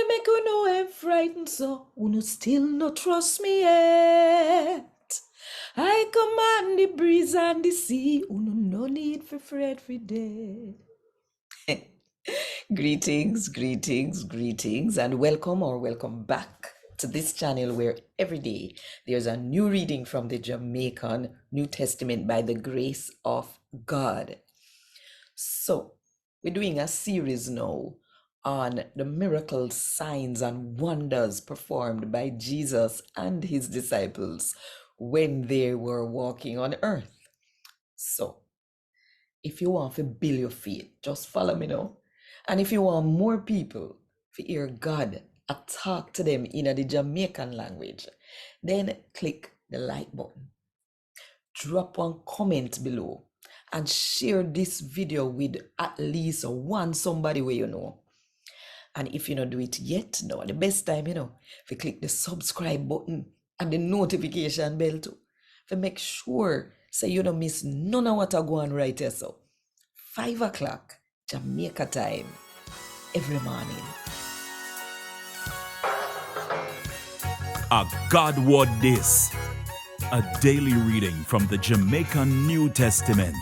Why make you know I'm frightened so? Uno still no trust me yet. I command the breeze and the sea. Uno no need for fret for dead. Greetings, greetings, greetings, and welcome or welcome back to this channel where every day there's a new reading from the Jamaican New Testament by the grace of God. So, we're doing a series now on the miracles, signs, and wonders performed by Jesus and his disciples when they were walking on earth. So, if you want to build your faith, just follow me now. And if you want more people to hear God talk to them in the Jamaican language, then click the like button. Drop one comment below and share this video with at least one somebody where you know. And if you don't do it yet, no, the best time, if you click the subscribe button and the notification bell too, to make sure so you don't miss none of what I go on right here. So 5 o'clock Jamaica time every morning. A God Word This, a daily reading from the Jamaican New Testament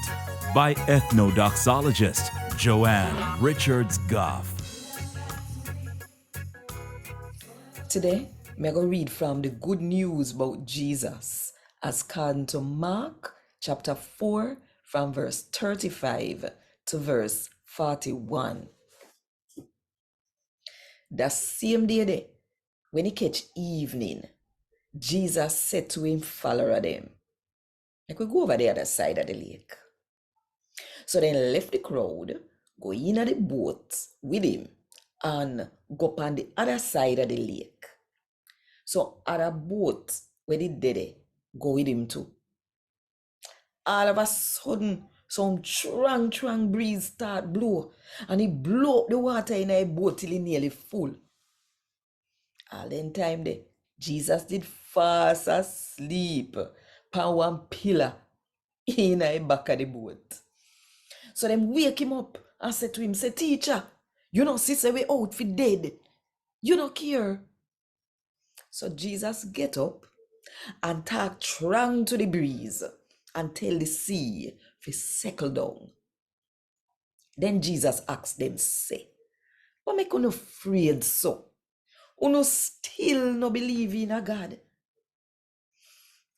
by Ethnodoxologist Joanne Richards Goffe. Today, I'm going to read from the good news about Jesus as according to Mark chapter 4 from verse 35 to verse 41. That same day, when it catch evening, Jesus said to him follower them, like we go over the other side of the lake. So then left the crowd, go in at the boat with him, and go up on the other side of the lake. So other boat where they did it, go with him too. All of a sudden, some strong breeze start blow, and it blow up the water in a boat till it nearly full. All then time there, Jesus did fast asleep upon one pillar in the back of the boat. So them wake him up and say to him, say, teacher, you know, sister, we out for dead. You don't care. So Jesus get up and talk strong to the breeze and tell the sea to settle down. Then Jesus asked them, say, what make you afraid so? You still no believe in a God?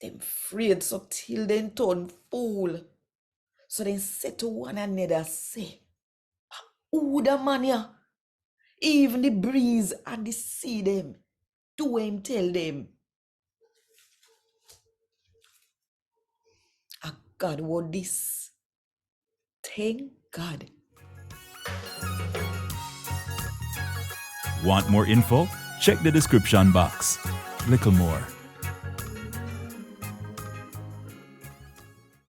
Them afraid so till then turn fool. So then say to one another, say, who the man ya? Even the breeze and the sea them, do him tell them. A God what this? Thank God. Want more info? Check the description box. Little more.